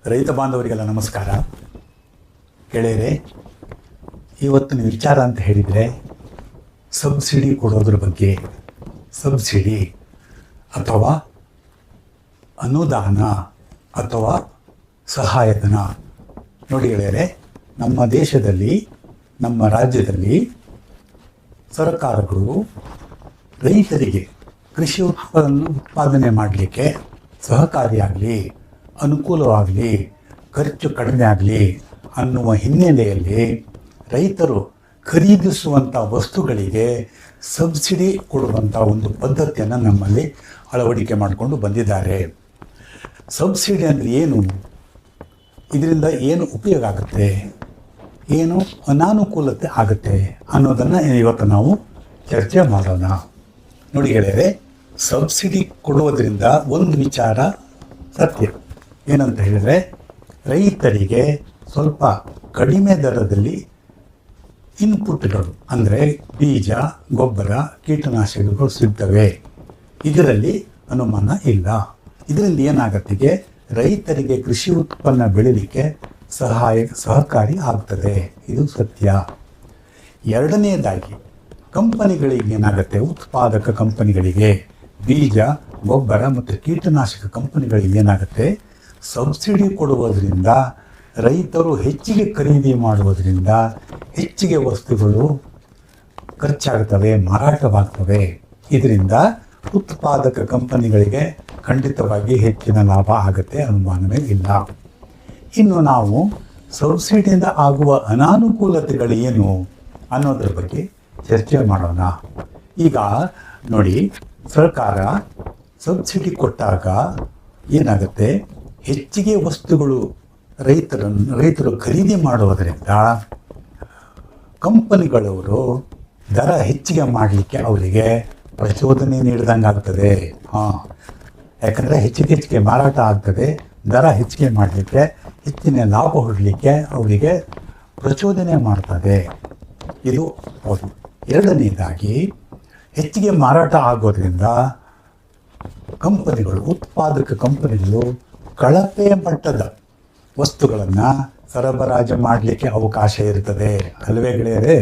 ರೈತ ಬಾಂಧವರಿಗೆಲ್ಲ ನಮಸ್ಕಾರ. ಗೆಳೆಯರೆ, ಇವತ್ತಿನ ವಿಚಾರ ಅಂತ ಹೇಳಿದರೆ ಸಬ್ಸಿಡಿ ಕೊಡೋದ್ರ ಬಗ್ಗೆ. ಸಬ್ಸಿಡಿ ಅಥವಾ ಅನುದಾನ ಅಥವಾ ಸಹಾಯಧನ. ನೋಡಿ ಗೆಳೆಯರೆ, ನಮ್ಮ ದೇಶದಲ್ಲಿ, ನಮ್ಮ ರಾಜ್ಯದಲ್ಲಿ ಸರ್ಕಾರಗಳು ರೈತರಿಗೆ ಕೃಷಿ ಉತ್ಪಾದನೆ ಮಾಡಲಿಕ್ಕೆ ಸಹಕಾರಿಯಾಗಲಿ, ಅನುಕೂಲವಾಗಲಿ, ಖರ್ಚು ಕಡಿಮೆ ಆಗಲಿ ಅನ್ನುವ ಹಿನ್ನೆಲೆಯಲ್ಲಿ ರೈತರು ಖರೀದಿಸುವಂಥ ವಸ್ತುಗಳಿಗೆ ಸಬ್ಸಿಡಿ ಕೊಡುವಂಥ ಒಂದು ಪದ್ಧತಿಯನ್ನು ನಮ್ಮಲ್ಲಿ ಅಳವಡಿಕೆ ಮಾಡಿಕೊಂಡು ಬಂದಿದ್ದಾರೆ. ಸಬ್ಸಿಡಿ ಅಂದರೆ ಏನು? ಇದರಿಂದ ಏನು ಉಪಯೋಗ ಆಗುತ್ತೆ, ಏನು ಅನಾನುಕೂಲತೆ ಆಗುತ್ತೆ ಅನ್ನೋದನ್ನು ಇವತ್ತು ನಾವು ಚರ್ಚೆ ಮಾಡೋಣ. ನೋಡಿ ಗೆಳೆಯರೆ, ಸಬ್ಸಿಡಿ ಕೊಡುವುದರಿಂದ ಒಂದು ವಿಚಾರ ಸತ್ಯ. ಏನಂತ ಹೇಳಿದರೆ, ರೈತರಿಗೆ ಸ್ವಲ್ಪ ಕಡಿಮೆ ದರದಲ್ಲಿ ಇನ್ಪುಟ್ಗಳು ಅಂದರೆ ಬೀಜ, ಗೊಬ್ಬರ, ಕೀಟನಾಶಕಗಳು ಸಿಗ್ತವೆ. ಇದರಲ್ಲಿ ಅನುಮಾನ ಇಲ್ಲ. ಇದರಿಂದ ಏನಾಗತ್ತಿಗೆ, ರೈತರಿಗೆ ಕೃಷಿ ಉತ್ಪನ್ನ ಬೆಳೀಲಿಕ್ಕೆ ಸಹಕಾರಿ ಆಗ್ತದೆ. ಇದು ಸತ್ಯ. ಎರಡನೆಯದಾಗಿ, ಕಂಪನಿಗಳಿಗೆ ಏನಾಗುತ್ತೆ, ಉತ್ಪಾದಕ ಕಂಪನಿಗಳಿಗೆ, ಬೀಜ, ಗೊಬ್ಬರ ಮತ್ತು ಕೀಟನಾಶಕ ಕಂಪನಿಗಳಿಗೆ ಏನಾಗುತ್ತೆ, ಸಬ್ಸಿಡಿ ಕೊಡುವುದರಿಂದ ರೈತರು ಹೆಚ್ಚಿಗೆ ಖರೀದಿ ಮಾಡುವುದರಿಂದ ಹೆಚ್ಚಿಗೆ ವಸ್ತುಗಳು ಖರ್ಚಾಗ್ತವೆ, ಮಾರಾಟವಾಗ್ತವೆ. ಇದರಿಂದ ಉತ್ಪಾದಕ ಕಂಪನಿಗಳಿಗೆ ಖಂಡಿತವಾಗಿ ಹೆಚ್ಚಿನ ಲಾಭ ಆಗುತ್ತೆ, ಅನುಮಾನವೇ ಇಲ್ಲ. ಇನ್ನು ನಾವು ಸಬ್ಸಿಡಿಯಿಂದ ಆಗುವ ಅನಾನುಕೂಲತೆಗಳೇನು ಅನ್ನೋದ್ರ ಬಗ್ಗೆ ಚರ್ಚೆ ಮಾಡೋಣ. ಈಗ ನೋಡಿ, ಸರ್ಕಾರ ಸಬ್ಸಿಡಿ ಕೊಟ್ಟಾಗ ಏನಾಗುತ್ತೆ, ಹೆಚ್ಚಿಗೆ ವಸ್ತುಗಳು ರೈತರು ಖರೀದಿ ಮಾಡುವುದರಿಂದ ಕಂಪನಿಗಳವರು ದರ ಹೆಚ್ಚಿಗೆ ಮಾಡಲಿಕ್ಕೆ ಅವರಿಗೆ ಪ್ರಚೋದನೆ ನೀಡಿದಂಗೆ ಆಗ್ತದೆ. ಯಾಕಂದರೆ ಹೆಚ್ಚಿಗೆ ಮಾರಾಟ ಆಗ್ತದೆ, ದರ ಹೆಚ್ಚಿಗೆ ಮಾಡಲಿಕ್ಕೆ, ಹೆಚ್ಚಿನ ಲಾಭ ಹೊಡಲಿಕ್ಕೆ ಅವರಿಗೆ ಪ್ರಚೋದನೆ ಮಾಡ್ತದೆ. ಇದು ಹೌದು. ಎರಡನೇದಾಗಿ, ಹೆಚ್ಚಿಗೆ ಮಾರಾಟ ಆಗೋದ್ರಿಂದ ಕಂಪನಿಗಳು, ಉತ್ಪಾದಕ ಕಂಪನಿಗಳು ಕಳಪೆ ಮಟ್ಟದ ವಸ್ತುಗಳನ್ನು ಸರಬರಾಜು ಮಾಡಲಿಕ್ಕೆ ಅವಕಾಶ ಇರ್ತದೆ, ಅಲ್ವೇ ಗೆಳೆಯರೇ?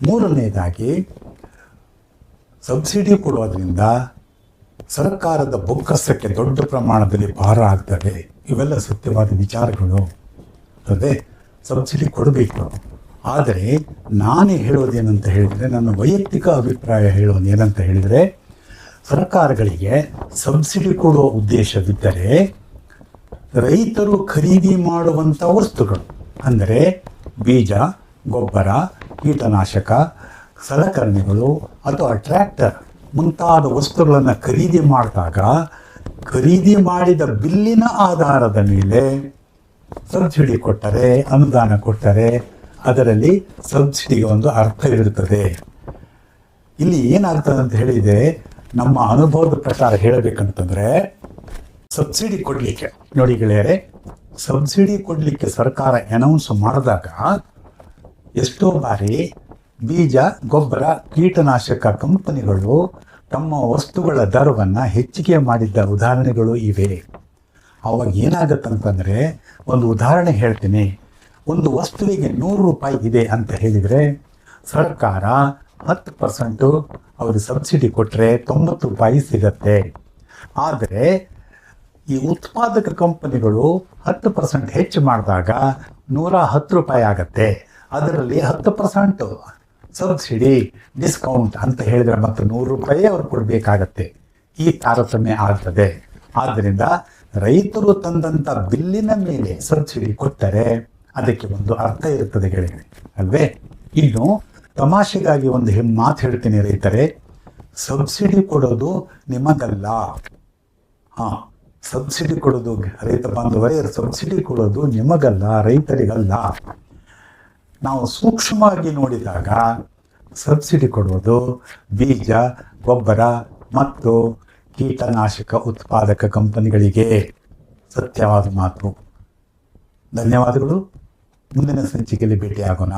ಮೂರನೇದಾಗಿ, ಸಬ್ಸಿಡಿ ಕೊಡೋದ್ರಿಂದ ಸರ್ಕಾರದ ಬೊಕ್ಕಸಕ್ಕೆ ದೊಡ್ಡ ಪ್ರಮಾಣದಲ್ಲಿ ಭಾರ ಆಗ್ತದೆ. ಇವೆಲ್ಲ ಸತ್ಯವಾದ ವಿಚಾರಗಳು. ಅದೇ ಸಬ್ಸಿಡಿ ಕೊಡಬೇಕು. ಆದರೆ ನಾನೇ ಹೇಳೋದೇನಂತ ಹೇಳಿದರೆ, ನನ್ನ ವೈಯಕ್ತಿಕ ಅಭಿಪ್ರಾಯ ಹೇಳೋದೇನಂತ ಹೇಳಿದರೆ, ಸರ್ಕಾರಗಳಿಗೆ ಸಬ್ಸಿಡಿ ಕೊಡುವ ಉದ್ದೇಶವಿದ್ದರೆ ರೈತರು ಖರೀದಿ ಮಾಡುವಂಥ ವಸ್ತುಗಳು ಅಂದರೆ ಬೀಜ, ಗೊಬ್ಬರ, ಕೀಟನಾಶಕ, ಸಲಕರಣೆಗಳು ಅಥವಾ ಟ್ರ್ಯಾಕ್ಟರ್ ಮುಂತಾದ ವಸ್ತುಗಳನ್ನು ಖರೀದಿ ಮಾಡಿದಾಗ ಖರೀದಿ ಮಾಡಿದ ಬಿಲ್ಲಿನ ಆಧಾರದ ಮೇಲೆ ಸಬ್ಸಿಡಿ ಕೊಟ್ಟರೆ, ಅನುದಾನ ಕೊಟ್ಟರೆ ಅದರಲ್ಲಿ ಸಬ್ಸಿಡಿಗೆ ಒಂದು ಅರ್ಥ ಇರುತ್ತದೆ. ಇಲ್ಲಿ ಏನಾಗ್ತದೆ ಅಂತ ಹೇಳಿದರೆ, ನಮ್ಮ ಅನುಭವದ ಪ್ರಕಾರ ಹೇಳಬೇಕಂತಂದರೆ, ಸಬ್ಸಿಡಿ ಕೊಡಲಿಕ್ಕೆ ನೋಡಿ ಗೆಳೆಯರೆ, ಸಬ್ಸಿಡಿ ಕೊಡಲಿಕ್ಕೆ ಸರ್ಕಾರ ಅನೌನ್ಸ್ ಮಾಡಿದಾಗ ಎಷ್ಟೋ ಬಾರಿ ಬೀಜ, ಗೊಬ್ಬರ, ಕೀಟನಾಶಕ ಕಂಪನಿಗಳು ತಮ್ಮ ವಸ್ತುಗಳ ದರವನ್ನು ಹೆಚ್ಚಿಗೆ ಮಾಡಿದ್ದ ಉದಾಹರಣೆಗಳು ಇವೆ. ಅವಾಗ ಏನಾಗುತ್ತಂತಂದರೆ, ಒಂದು ಉದಾಹರಣೆ ಹೇಳ್ತೀನಿ. ಒಂದು ವಸ್ತುವಿಗೆ 100 ರೂಪಾಯಿ ಇದೆ ಅಂತ ಹೇಳಿದರೆ ಸರ್ಕಾರ 10% ಅವರು ಸಬ್ಸಿಡಿ ಕೊಟ್ಟರೆ 90 ರೂಪಾಯಿ ಸಿಗತ್ತೆ. ಆದರೆ ಈ ಉತ್ಪಾದಕ ಕಂಪನಿಗಳು 10% ಹೆಚ್ಚು ಮಾಡಿದಾಗ 110 ರೂಪಾಯಿ ಆಗತ್ತೆ. ಅದರಲ್ಲಿ 10% ಸಬ್ಸಿಡಿ, ಡಿಸ್ಕೌಂಟ್ ಅಂತ ಹೇಳಿದರೆ ಮತ್ತೆ 100 ರೂಪಾಯಿ ಅವ್ರು ಕೊಡಬೇಕಾಗತ್ತೆ. ಈ ತಾರತಮ್ಯ ಆಗ್ತದೆ. ಆದ್ದರಿಂದ ರೈತರು ತಂದಂಥ ಬಿಲ್ಲಿನ ಮೇಲೆ ಸಬ್ಸಿಡಿ ಕೊಟ್ಟರೆ ಅದಕ್ಕೆ ಒಂದು ಅರ್ಥ ಇರುತ್ತದೆ ಗೆಳೆಯರೆ, ಅಲ್ವೇ? ಇನ್ನು ತಮಾಷೆಗಾಗಿ ಒಂದು ಮಾತು ಹೇಳ್ತೀನಿ ರೈತರೇ, ಸಬ್ಸಿಡಿ ಕೊಡೋದು ನಿಮಗಲ್ಲ. ಸಬ್ಸಿಡಿ ಕೊಡೋದು, ರೈತ ಬಾಂಧವರೇ, ಸಬ್ಸಿಡಿ ಕೊಡೋದು ನಿಮಗಲ್ಲ, ರೈತರಿಗಲ್ಲ. ನಾವು ಸೂಕ್ಷ್ಮವಾಗಿ ನೋಡಿದಾಗ ಸಬ್ಸಿಡಿ ಕೊಡೋದು ಬೀಜ, ಗೊಬ್ಬರ ಮತ್ತು ಕೀಟನಾಶಕ ಉತ್ಪಾದಕ ಕಂಪನಿಗಳಿಗೆ. ಸತ್ಯವಾದ ಮಾತು. ಧನ್ಯವಾದಗಳು. ಮುಂದಿನ ಸಂಚಿಕೆಯಲ್ಲಿ ಭೇಟಿಯಾಗೋಣ.